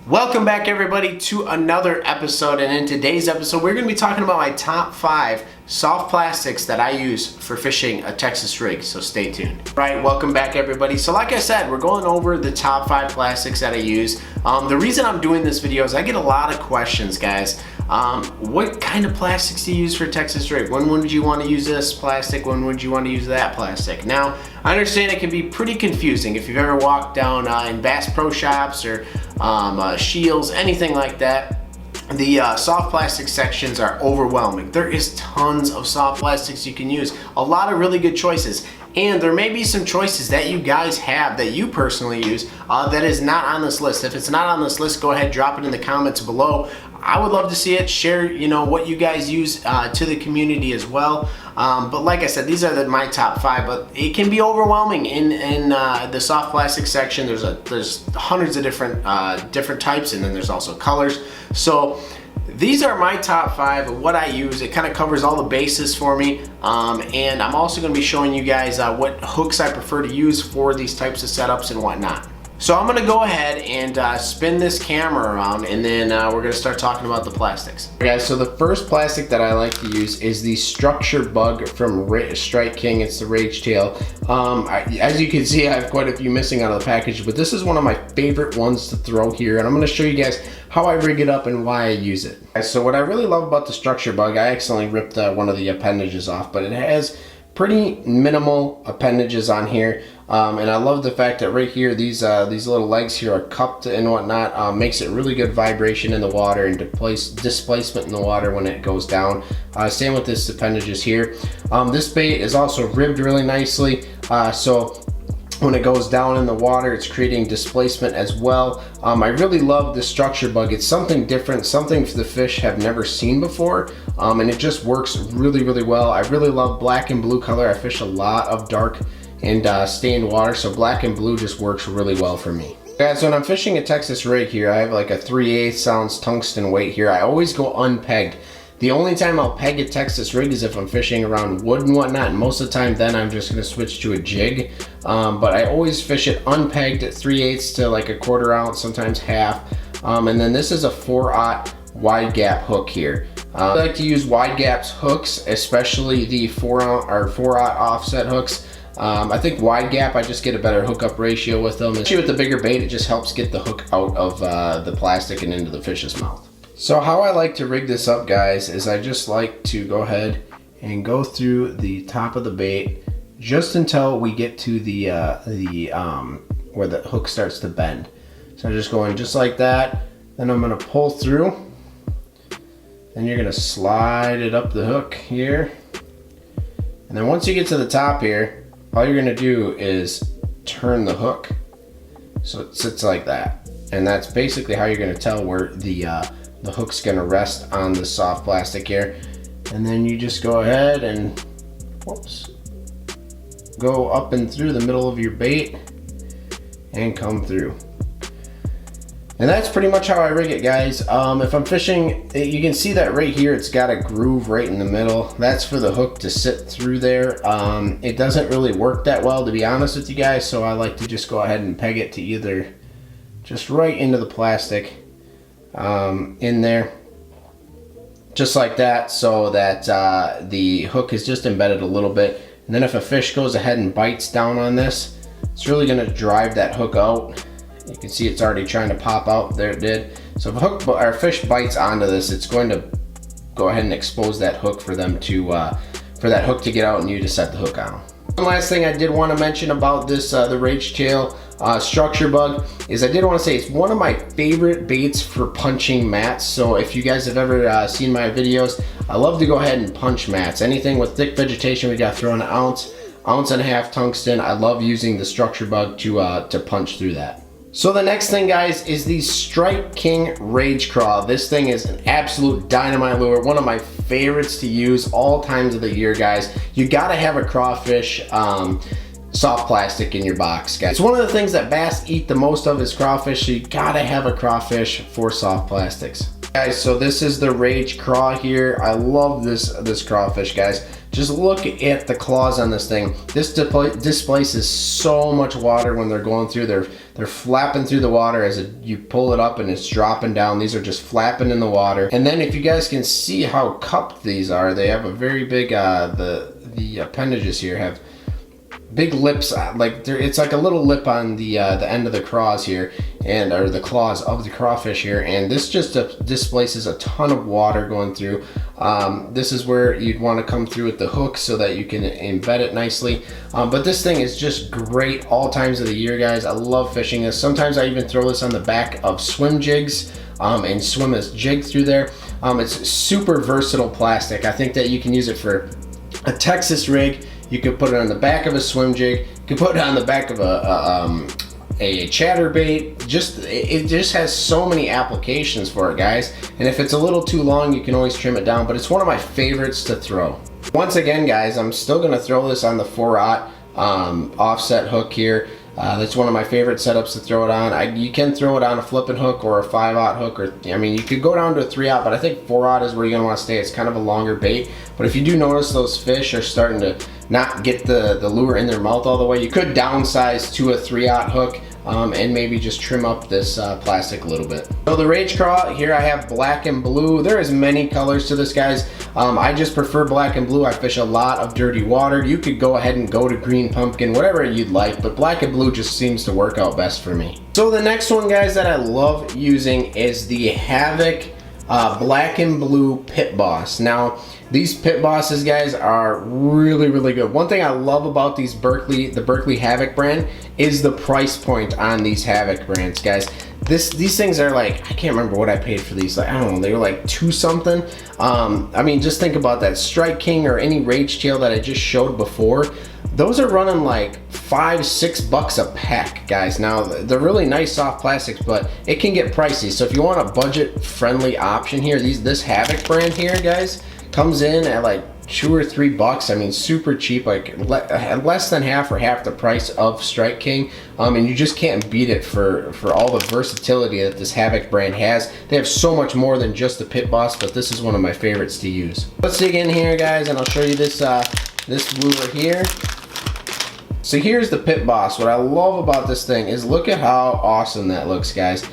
Welcome back everybody to another episode, and in today's episode we're going to be talking about my top 5 soft plastics that I use for fishing a Texas rig, so stay tuned. Right, welcome back everybody. So like I said, we're going over the top 5 plastics that I use. The reason I'm doing this video is I get a lot of questions, guys. What kind of plastics do you use for a Texas rig? When would you want to use this plastic? When would you want to use that plastic? Now, I understand it can be pretty confusing if you've ever walked down in Bass Pro Shops or Shields, anything like that. The soft plastic sections are overwhelming. There is tons of soft plastics you can use, a lot of really good choices, and there may be some choices that you guys have that you personally use that is not on this list. If it's not on this list, go ahead, drop it in the comments below. I would love to see it. Share, what you guys use to the community as well. But like I said, these are my top 5. But it can be overwhelming in the soft plastic section. There's hundreds of different types, and then there's also colors. So these are my top 5 of what I use. It kind of covers all the bases for me. And I'm also going to be showing you guys what hooks I prefer to use for these types of setups and whatnot. So I'm going to go ahead and spin this camera around, and then we're going to start talking about the plastics. Okay, guys, so the first plastic that I like to use is the Structure Bug from Strike King. It's the Rage Tail. As you can see, I have quite a few missing out of the package, but this is one of my favorite ones to throw here, and I'm going to show you guys how I rig it up and why I use it. So what I really love about the Structure Bug, I accidentally ripped one of the appendages off, but it has pretty minimal appendages on here, and I love the fact that right here these little legs here are cupped and whatnot. Makes it really good vibration in the water and displacement in the water when it goes down. Same with this appendages here. This bait is also ribbed really nicely, so when it goes down in the water, it's creating displacement as well. I really love the Structure Bug. It's something different, something the fish have never seen before, and it just works really, really well. I really love black and blue color. I fish a lot of dark and stained water, so black and blue just works really well for me. Guys, when I'm fishing a Texas rig here, I have like a 3/8 ounce tungsten weight here. I always go unpegged. The only time I'll peg a Texas rig is if I'm fishing around wood and whatnot, and most of the time then I'm just going to switch to a jig. But I always fish it unpegged at 3/8 to like a 1/4 ounce, sometimes half. And then this is a 4/0 wide gap hook here. I like to use wide gaps hooks, especially the 4/0 offset hooks. I think wide gap, I just get a better hookup ratio with them. Especially with the bigger bait, it just helps get the hook out of the plastic and into the fish's mouth. So how I like to rig this up, guys, is I just like to go ahead and go through the top of the bait just until we get to the where the hook starts to bend. So I'm just going just like that. Then I'm going to pull through. Then you're going to slide it up the hook here. And then once you get to the top here, all you're going to do is turn the hook so it sits like that. And that's basically how you're going to tell where the hook's going to rest on the soft plastic here. And then you just go ahead and go up and through the middle of your bait and come through. And that's pretty much how I rig it, guys. If I'm fishing, you can see that right here, it's got a groove right in the middle. That's for the hook to sit through there. It doesn't really work that well, to be honest with you guys, so I like to just go ahead and peg it to either just right into the plastic in there, just like that, so that the hook is just embedded a little bit. And then if a fish goes ahead and bites down on this, it's really going to drive that hook out. You can see it's already trying to pop out. There it did. So if a hook or fish bites onto this, it's going to go ahead and expose that hook for them to for that hook to get out and you to set the hook on. One last thing I did want to mention about this the Rage Tail Structure Bug is I did want to say it's one of my favorite baits for punching mats. So if you guys have ever seen my videos, I love to go ahead and punch mats. Anything with thick vegetation, we got to throw an ounce and a half tungsten. I love using the Structure Bug to punch through that. So the next thing, guys, is the Strike King Rage Craw. This thing is an absolute dynamite lure, one of my favorites to use all times of the year, guys. You gotta have a crawfish soft plastic in your box, guys. It's one of the things that bass eat the most of is crawfish, so you gotta have a crawfish for soft plastics. Guys, so this is the Rage Craw here. I love this crawfish, guys. just look at the claws on this thing. This displaces so much water when they're going through. They're flapping through the water as you pull it up and it's dropping down. These are just flapping in the water. And then if you guys can see how cupped these are, they have a very big, the appendages here have big lips, like it's like a little lip on the end of the craws here, or the claws of the crawfish here, and this just displaces a ton of water going through. This is where you'd want to come through with the hook so that you can embed it nicely. But this thing is just great all times of the year, guys. I love fishing this. Sometimes I even throw this on the back of swim jigs and swim this jig through there. It's super versatile plastic. I think that you can use it for a Texas rig. You could put it on the back of a swim jig. You could put it on the back of a chatterbait. It just has so many applications for it, guys. And if it's a little too long, you can always trim it down. But it's one of my favorites to throw. Once again, guys, I'm still gonna throw this on the 4/0 offset hook here. That's one of my favorite setups to throw it on. You can throw it on a flipping hook or a 5/0 hook, or I mean, you could go down to a 3/0, but I think 4/0 is where you're gonna want to stay. It's kind of a longer bait. But if you do notice those fish are starting to not get the lure in their mouth all the way, you could downsize to a 3/0 hook and maybe just trim up this plastic a little bit. So the Rage Craw, here I have black and blue. There is many colors to this, guys. I just prefer black and blue. I fish a lot of dirty water. You could go ahead and go to green pumpkin, whatever you'd like, but black and blue just seems to work out best for me. So the next one, guys, that I love using is the Havoc black and blue Pitboss. Now, these Pitbosses, guys, are really, really good. One thing I love about these the Berkley Havoc brand is the price point on these Havoc brands, guys. These things are like, I can't remember what I paid for these. Like, I don't know, they were like $2 something. I mean, just think about that. Strike King or any Rage Tail that I just showed before, those are running like $5, $6 a pack, guys. Now, they're really nice soft plastics, but it can get pricey. So if you want a budget-friendly option here, this Havoc brand here, guys, comes in at like $2 or $3. I mean, super cheap, like less than half or half the price of Strike King. And you just can't beat it for all the versatility that this Havoc brand has. They have so much more than just the Pitboss, but this is one of my favorites to use. Let's dig in here, guys, and I'll show you this lure here. So here's the Pitboss. What I love about this thing is look at how awesome that looks, guys.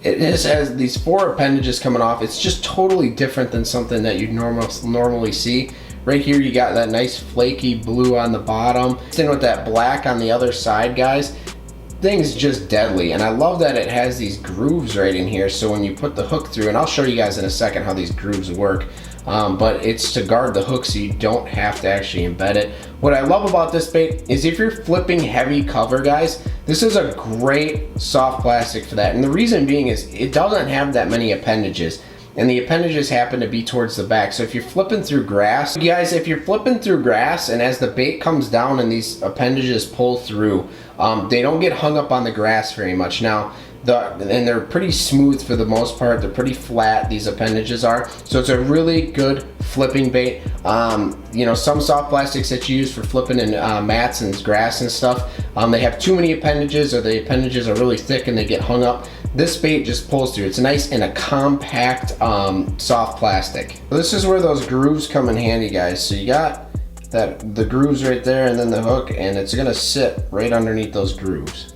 It just has these 4 appendages coming off. It's just totally different than something that you'd normally see. Right here you got that nice flaky blue on the bottom. Then with that black on the other side, guys, thing's just deadly. And I love that it has these grooves right in here, so when you put the hook through, and I'll show you guys in a second how these grooves work, but it's to guard the hook so you don't have to actually embed it. What I love about this bait is if you're flipping heavy cover, guys, this is a great soft plastic for that. And the reason being is it doesn't have that many appendages, and the appendages happen to be towards the back. So if you're flipping through grass, guys, if you're flipping through grass and as the bait comes down and these appendages pull through, they don't get hung up on the grass very much. Now, and they're pretty smooth for the most part. They're pretty flat, these appendages are. So it's a really good flipping bait. You know, some soft plastics that you use for flipping in mats and grass and stuff, they have too many appendages, or the appendages are really thick and they get hung up. This bait just pulls through. It's nice in a compact soft plastic. So this is where those grooves come in handy, guys. So you got the grooves right there and then the hook, and it's gonna sit right underneath those grooves.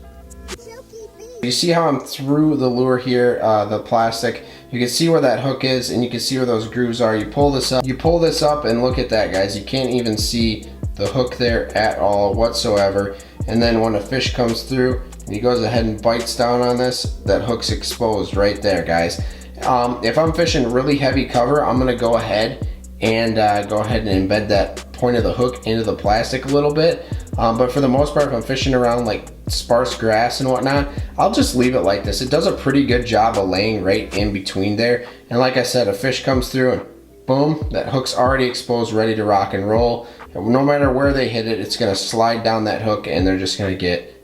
You see how I'm through the lure here, the plastic. You can see where that hook is, and you can see where those grooves are. You pull this up and look at that, guys. You can't even see the hook there at all whatsoever. And then when a fish comes through and he goes ahead and bites down on this, that hook's exposed right there, guys. If I'm fishing really heavy cover, I'm gonna go ahead and embed that point of the hook into the plastic a little bit. But for the most part, if I'm fishing around like sparse grass and whatnot, I'll just leave it like this. It does a pretty good job of laying right in between there. And like I said, a fish comes through and boom, that hook's already exposed, ready to rock and roll. And no matter where they hit it, it's gonna slide down that hook and they're just gonna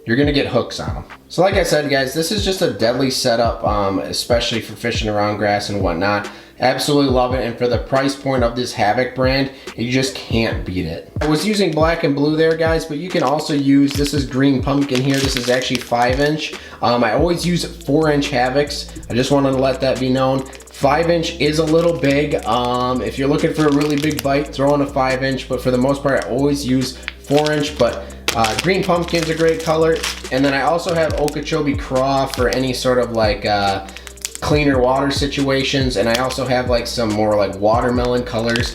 you're gonna get hooks on them. So like I said, guys, this is just a deadly setup, especially for fishing around grass and whatnot. Absolutely love it, and for the price point of this Havoc brand, you just can't beat it. I was using black and blue there, guys, but you can also use, this is green pumpkin here, this is actually 5-inch. I always use 4-inch Havocs. I just wanted to let that be known. 5-inch is a little big. If you're looking for a really big bite, throw in a 5-inch, but for the most part I always use 4-inch. But green pumpkin's a great color. And then I also have Okeechobee Craw for any sort of like cleaner water situations, and I also have like some more like watermelon colors,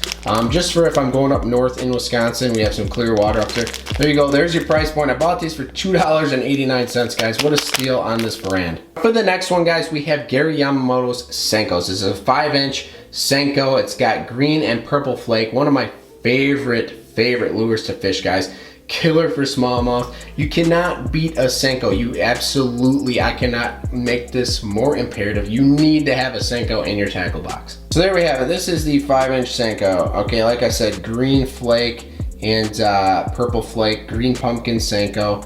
just for if I'm going up north in Wisconsin. We have some clear water up there. There you go, there's your price point. I bought these for $2.89, guys. What a steal on this brand. For the next one, guys, we have Gary Yamamoto's Senkos. This is a 5-inch Senko. It's got green and purple flake. One of my favorite lures to fish, guys. Killer for smallmouth. You cannot beat a Senko. You absolutely, I cannot make this more imperative. You need to have a Senko in your tackle box. So there we have it. This is the 5-inch Senko. Okay, like I said, green flake and purple flake, green pumpkin Senko.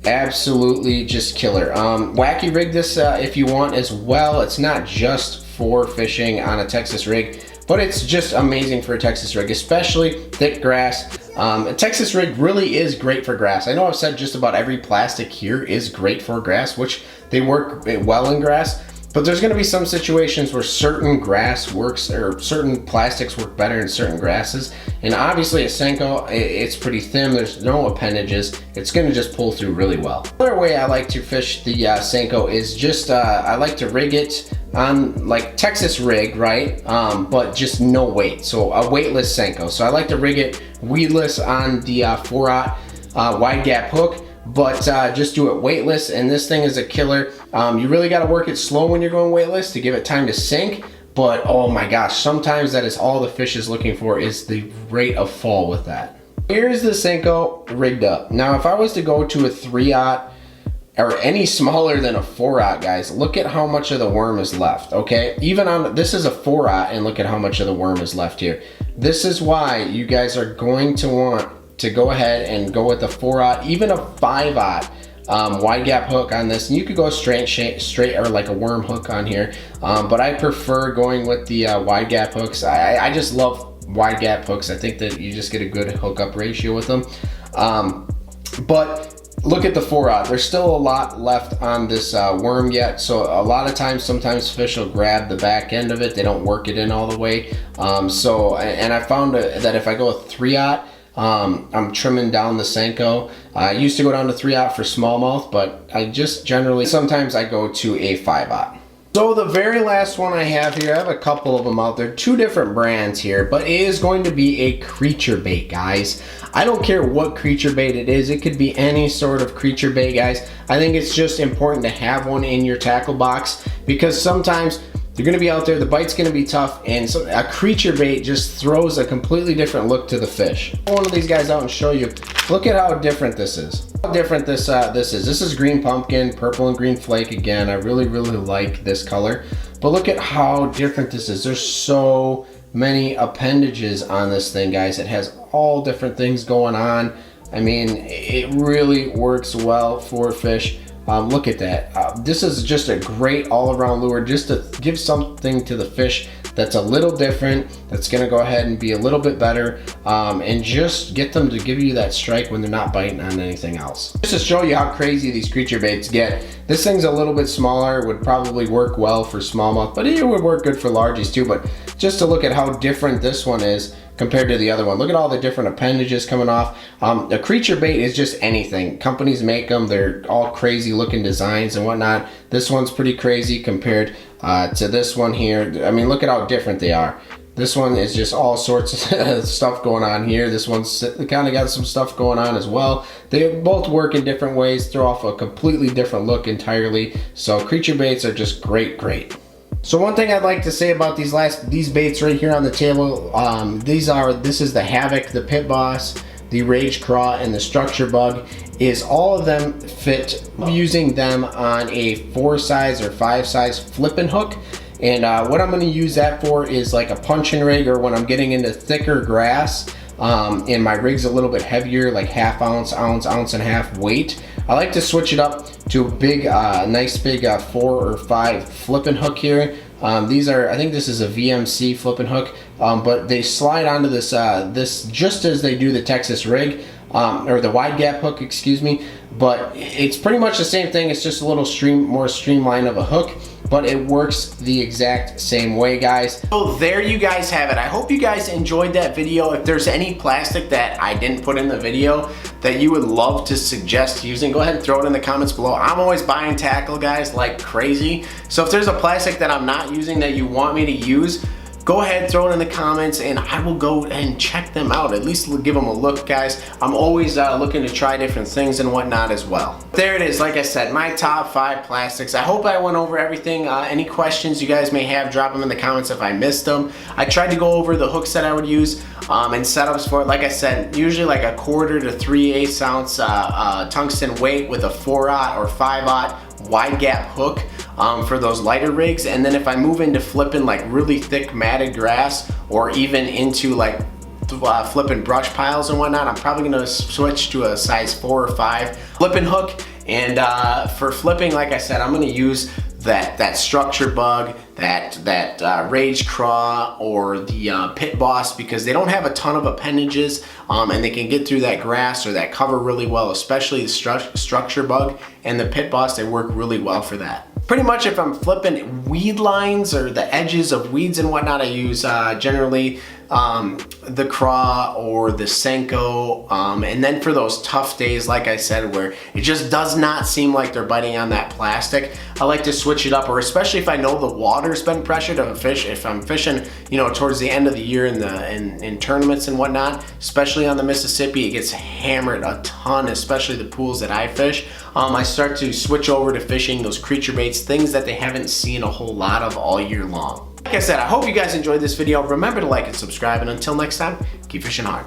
Absolutely just killer. Wacky rig this if you want as well. It's not just for fishing on a Texas rig, but it's just amazing for a Texas rig, especially thick grass. A Texas rig really is great for grass. I know I've said just about every plastic here is great for grass, which they work well in grass, but there's gonna be some situations where certain grass works, or certain plastics work better in certain grasses. And obviously a Senko, it's pretty thin, there's no appendages, it's gonna just pull through really well. Another way I like to fish the Senko is just, I like to rig it on like Texas rig, right? But just no weight, so a weightless Senko. So I like to rig it weedless on the 4/0 wide gap hook, but just do it weightless. And this thing is a killer. You really got to work it slow when you're going weightless to give it time to sink, but oh my gosh, sometimes that is all the fish is looking for, is the rate of fall with that. Here's the Senko rigged up. Now if I was to go to a 3/0 or any smaller than a 4/0, guys, look at how much of the worm is left, okay? Even on, this is a 4/0, and look at how much of the worm is left here. This is why you guys are going to want to go ahead and go with a 4/0, even a 5/0 wide gap hook on this. And you could go straight or like a worm hook on here, but I prefer going with the wide gap hooks. I just love wide gap hooks. I think that you just get a good hookup ratio with them. But look at the 4/0. There's still a lot left on this worm yet, so a lot of times, sometimes fish will grab the back end of it. They don't work it in all the way. And I found that if I go with 3/0, I'm trimming down the Senko. I used to go down to 3/0 for smallmouth, but I just generally, sometimes I go to a 5/0. So the very last one I have here, I have a couple of them out there, 2 different brands here, but it is going to be a creature bait, guys. I don't care what creature bait it is. It could be any sort of creature bait, guys. I think it's just important to have one in your tackle box, because sometimes you're gonna be out there, the bite's gonna be tough, and so a creature bait just throws a completely different look to the fish. I'll pull one of these guys out and show you. Look at how different this is. How different this is. This is green pumpkin, purple and green flake again. I really like this color. But look at how different this is. There's so many appendages on this thing, guys. It has all different things going on. I mean, it really works well for fish. Look at that. This is just a great all-around lure, just to give something to the fish that's a little different, that's gonna go ahead and be a little bit better, and just get them to give you that strike when they're not biting on anything else. Just to show you how crazy these creature baits get, this thing's a little bit smaller, would probably work well for smallmouth, but it would work good for largies too. But just to look at how different this one is compared to the other one. Look at all the different appendages coming off. A creature bait is just anything. Companies make them, they're all crazy looking designs and whatnot. This one's pretty crazy compared to this one here. I mean, look at how different they are. This one is just all sorts of stuff going on here. This one's kind of got some stuff going on as well. They both work in different ways, throw off a completely different look entirely. So creature baits are just great. So one thing I'd like to say about these baits right here on the table, this is the Havoc, the Pitboss, the Rage Craw, and the Structure Bug, is all of them fit using them on a 4 size or 5 size flipping hook. And what I'm gonna use that for is like a punching rig, or when I'm getting into thicker grass, and my rig's a little bit heavier, like ½ ounce, ounce and a half weight. I like to switch it up to a big, nice big 4 or 5 flipping hook here. These are, I think this is a VMC flipping hook, but they slide onto this, this just as they do the Texas rig, or the wide gap hook, excuse me. But it's pretty much the same thing. It's just a little more streamlined of a hook. but it works the exact same way, guys. So there you guys have it. I hope you guys enjoyed that video. If there's any plastic that I didn't put in the video that you would love to suggest using, go ahead and throw it in the comments below. I'm always buying tackle, guys, like crazy. So if there's a plastic that I'm not using that you want me to use, go ahead, throw it in the comments, and I will go and check them out. At least give them a look, guys. I'm always looking to try different things and whatnot as well. There it is, like I said, my top 5 plastics. I hope I went over everything. Any questions you guys may have, drop them in the comments if I missed them. I tried to go over the hooks that I would use and setups for it. Like I said, usually like a 1/4 to 3/8 ounce tungsten weight with a 4/0 or 5/0 wide gap hook for those lighter rigs. And then if I move into flipping like really thick matted grass, or even into like flipping brush piles and whatnot, I'm probably gonna switch to a size 4 or 5 flipping hook. And for flipping, like I said, I'm gonna use that structure bug, that Rage Craw, or the Pitboss, because they don't have a ton of appendages and they can get through that grass or that cover really well, especially the structure bug and the Pitboss. They work really well for that. Pretty much if I'm flipping weed lines or the edges of weeds and whatnot, I use generally the Craw or the Senko, and then for those tough days, like I said, where it just does not seem like they're biting on that plastic, I like to switch it up. Or especially if I know the water's been pressured of a fish, if I'm fishing, you know, towards the end of the year in tournaments and whatnot, especially on the Mississippi, it gets hammered a ton, especially the pools that I fish. I start to switch over to fishing those creature baits, things that they haven't seen a whole lot of all year long. Like I said, I hope you guys enjoyed this video. Remember to like and subscribe, and until next time, keep fishing hard.